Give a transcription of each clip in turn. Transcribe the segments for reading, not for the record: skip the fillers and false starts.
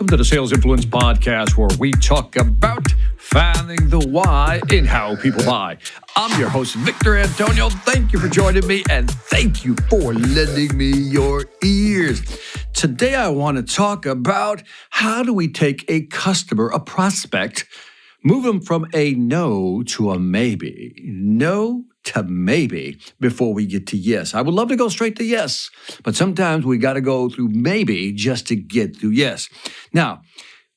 to the Sales Influence Podcast, where we talk about finding the why in how people buy. I'm your host, Victor Antonio. Thank you for joining me, and thank you for lending me your ears. Today, I want to talk about how do we take a customer, a prospect, move them from a no to a maybe. No to maybe before we get to yes. I would love to go straight to yes, but sometimes we got to go through maybe just to get through yes. Now,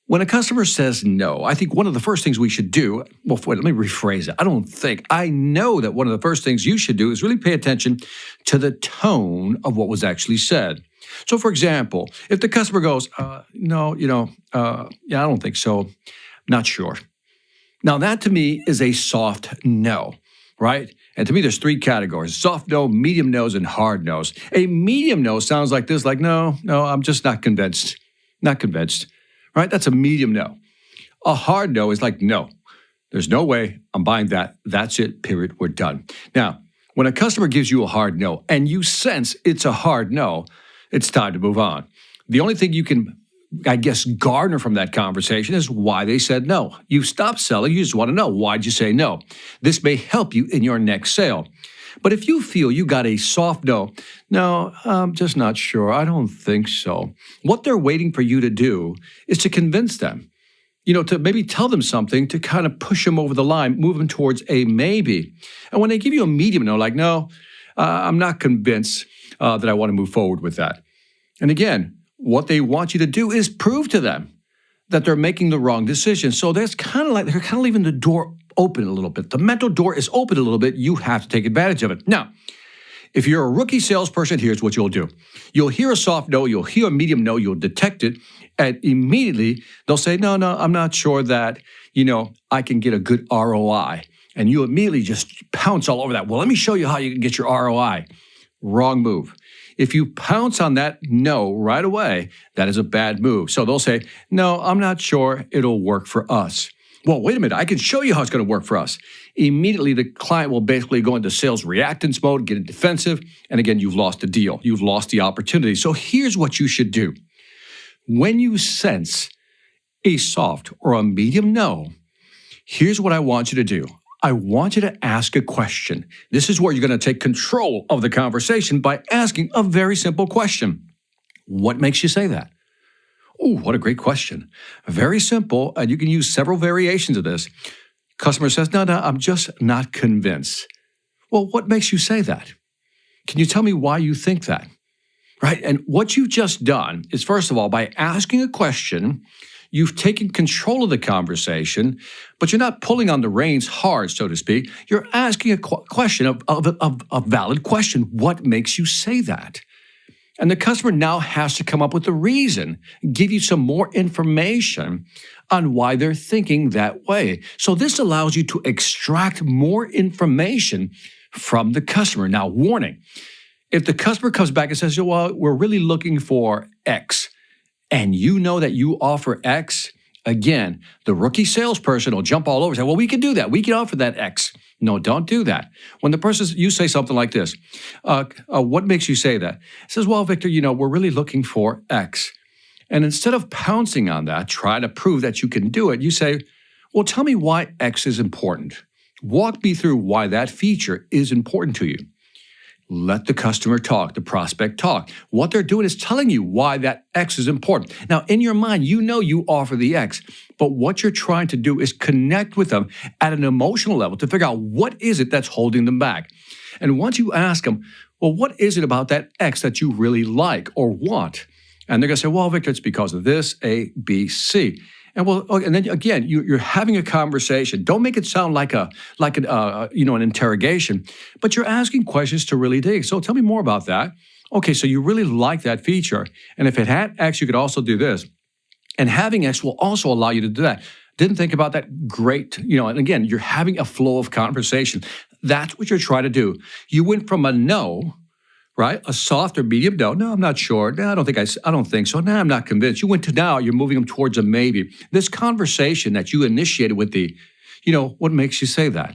when a customer says no, I think one of the first things we should do, well, wait, let me rephrase it. I know that one of the first things you should do is really pay attention to the tone of what was actually said. So, for example, if the customer goes, no, I don't think so, not sure. Now, that to me is a soft no, right? And to me, there's three categories: soft no, medium no's, and hard no's. A medium no sounds like this, like, no, I'm just not convinced. Not convinced, right? That's a medium no. A hard no is like, no, there's no way I'm buying that. That's it, period, we're done. Now, when a customer gives you a hard no and you sense it's a hard no, it's time to move on. The only thing you can, garner from that conversation is why they said no. You stopped selling, you just want to know, why'd you say no? This may help you in your next sale. But if you feel you got a soft no, I'm just not sure, I don't think so, what they're waiting for you to do is to convince them, to maybe tell them something to kind of push them over the line, move them towards a maybe. And when they give you a medium no, like, no, I'm not convinced that I want to move forward with that. And again, what they want you to do is prove to them that they're making the wrong decision. So that's kind of like they're kind of leaving the door open a little bit. The mental door is open a little bit. You have to take advantage of it. Now, if you're a rookie salesperson, here's what you'll do. You'll hear a soft no, you'll hear a medium no, you'll detect it, and immediately they'll say, no, I'm not sure that, I can get a good ROI. And you immediately just pounce all over that. Well, let me show you how you can get your ROI. Wrong move. If you pounce on that no right away, that is a bad move. So they'll say, no, I'm not sure it'll work for us. Well, wait a minute, I can show you how it's going to work for us. Immediately, the client will basically go into sales reactance mode, get defensive, and again, you've lost the deal. You've lost the opportunity. So here's what you should do. When you sense a soft or a medium no, here's what I want you to do. I want you to ask a question. This is where you're going to take control of the conversation by asking a very simple question. What makes you say that? Oh, what a great question. Very simple, and you can use several variations of this. Customer says, no, I'm just not convinced. Well, what makes you say that? Can you tell me why you think that? Right? And what you've just done is, first of all, by asking a question, you've taken control of the conversation, but you're not pulling on the reins hard, so to speak. You're asking a question, a valid question. What makes you say that? And the customer now has to come up with a reason, give you some more information on why they're thinking that way. So this allows you to extract more information from the customer. Now, warning, if the customer comes back and says, well, we're really looking for X, and you know that you offer X, again, the rookie salesperson will jump all over and say, well, we can do that. We can offer that X. No, don't do that. When you say something like this, what makes you say that? It says, well, Victor, we're really looking for X. And instead of pouncing on that, try to prove that you can do it, you say, well, tell me why X is important. Walk me through why that feature is important to you. Let the customer talk, the prospect talk. What they're doing is telling you why that X is important. Now, in your mind, you know you offer the X, but what you're trying to do is connect with them at an emotional level to figure out what is it that's holding them back. And once you ask them, well, what is it about that X that you really like or want? And they're going to say, well, Victor, it's because of this, A, B, C. And then again, you're having a conversation. Don't make it sound like an interrogation, but you're asking questions to really dig. So tell me more about that. Okay, so you really like that feature, and if it had X, you could also do this. And having X will also allow you to do that. Didn't think about that? Great. And again, you're having a flow of conversation. That's what you're trying to do. You went from a no, right? A soft or medium no. No, I'm not sure. No, I don't think so. No, I'm not convinced. You went to now, you're moving them towards a maybe. This conversation that you initiated with the, what makes you say that?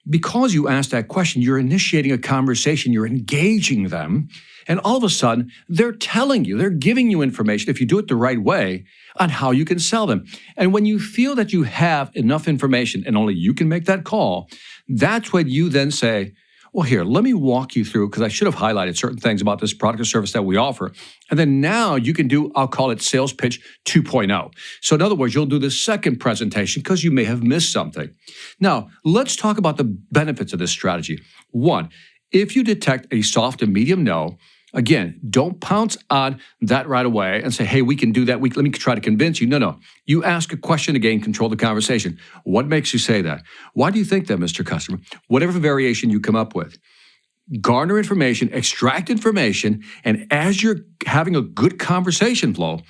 because you asked that question, you're initiating a conversation, you're engaging them, and all of a sudden, they're telling you, they're giving you information, if you do it the right way, on how you can sell them. And when you feel that you have enough information and only you can make that call, that's when you then say, well, here, let me walk you through, because I should have highlighted certain things about this product or service that we offer. And then now you can do, I'll call it sales pitch 2.0. So in other words, you'll do the second presentation because you may have missed something. Now, let's talk about the benefits of this strategy. One, if you detect a soft and medium no, again, don't pounce on that right away and say, hey, we can do that. Let me try to convince you. No. You ask a question to gain control of the conversation. What makes you say that? Why do you think that, Mr. Customer? Whatever variation you come up with. Garner information, extract information, and as you're having a good conversation flow,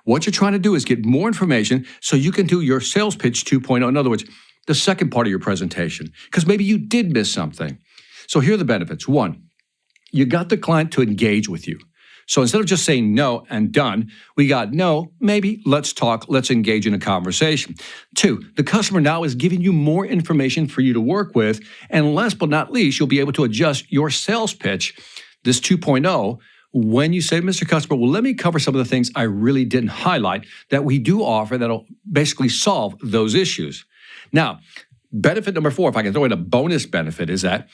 what you're trying to do is get more information so you can do your sales pitch 2.0. In other words, the second part of your presentation, because maybe you did miss something. So here are the benefits. One, you got the client to engage with you. So instead of just saying no and done, we got no, maybe, let's talk, let's engage in a conversation. Two, the customer now is giving you more information for you to work with. And last but not least, you'll be able to adjust your sales pitch, this 2.0, when you say, Mr. Customer, well, let me cover some of the things I really didn't highlight that we do offer that'll basically solve those issues. Now, benefit number 4, if I can throw in a bonus benefit, is that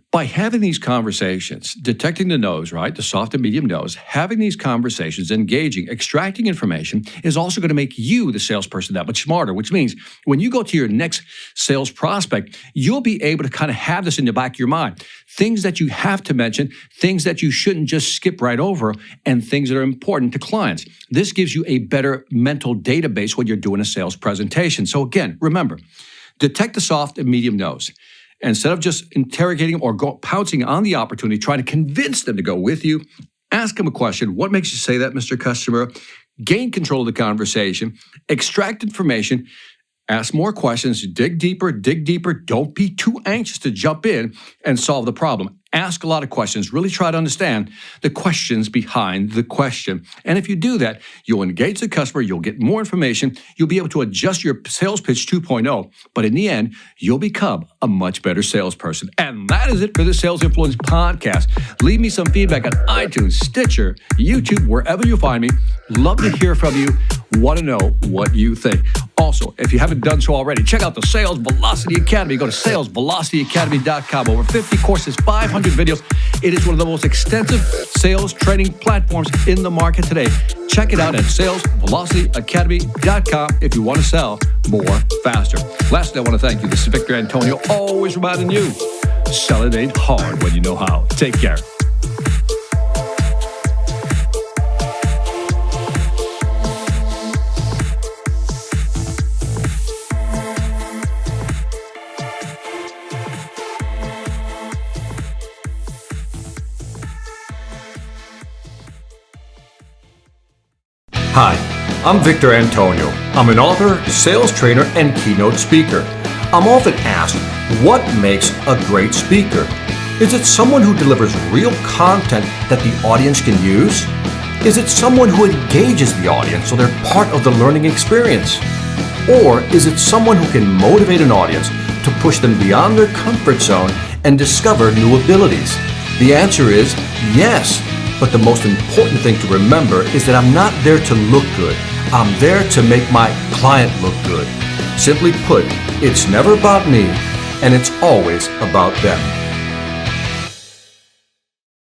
by having these conversations, detecting the no's, right, the soft and medium no's, having these conversations, engaging, extracting information is also going to make you, the salesperson, that much smarter, which means when you go to your next sales prospect, you'll be able to kind of have this in the back of your mind. Things that you have to mention, things that you shouldn't just skip right over, and things that are important to clients. This gives you a better mental database when you're doing a sales presentation. So again, remember, detect the soft and medium no's. Instead of just interrogating them or pouncing on the opportunity, trying to convince them to go with you, ask them a question. What makes you say that, Mr. Customer? Gain control of the conversation, extract information, ask more questions, dig deeper. Don't be too anxious to jump in and solve the problem. Ask a lot of questions. Really try to understand the questions behind the question. And if you do that, you'll engage the customer, you'll get more information, you'll be able to adjust your sales pitch 2.0. But in the end, you'll become a much better salesperson. And that is it for the Sales Influence Podcast. Leave me some feedback on iTunes, Stitcher, YouTube, wherever you find me. Love to hear from you. Want to know what you think. Also, if you haven't done so already, check out the Sales Velocity Academy. Go to salesvelocityacademy.com. Over 50 courses, 500 videos. It is one of the most extensive sales training platforms in the market today. Check it out at salesvelocityacademy.com if you want to sell more faster. Lastly, I want to thank you. This is Victor Antonio, always reminding you, selling ain't hard when you know how. Take care. Hi, I'm Victor Antonio. I'm an author, sales trainer, and keynote speaker. I'm often asked, what makes a great speaker? Is it someone who delivers real content that the audience can use? Is it someone who engages the audience so they're part of the learning experience? Or is it someone who can motivate an audience to push them beyond their comfort zone and discover new abilities? The answer is yes. But the most important thing to remember is that I'm not there to look good. I'm there to make my client look good. Simply put, it's never about me, and it's always about them.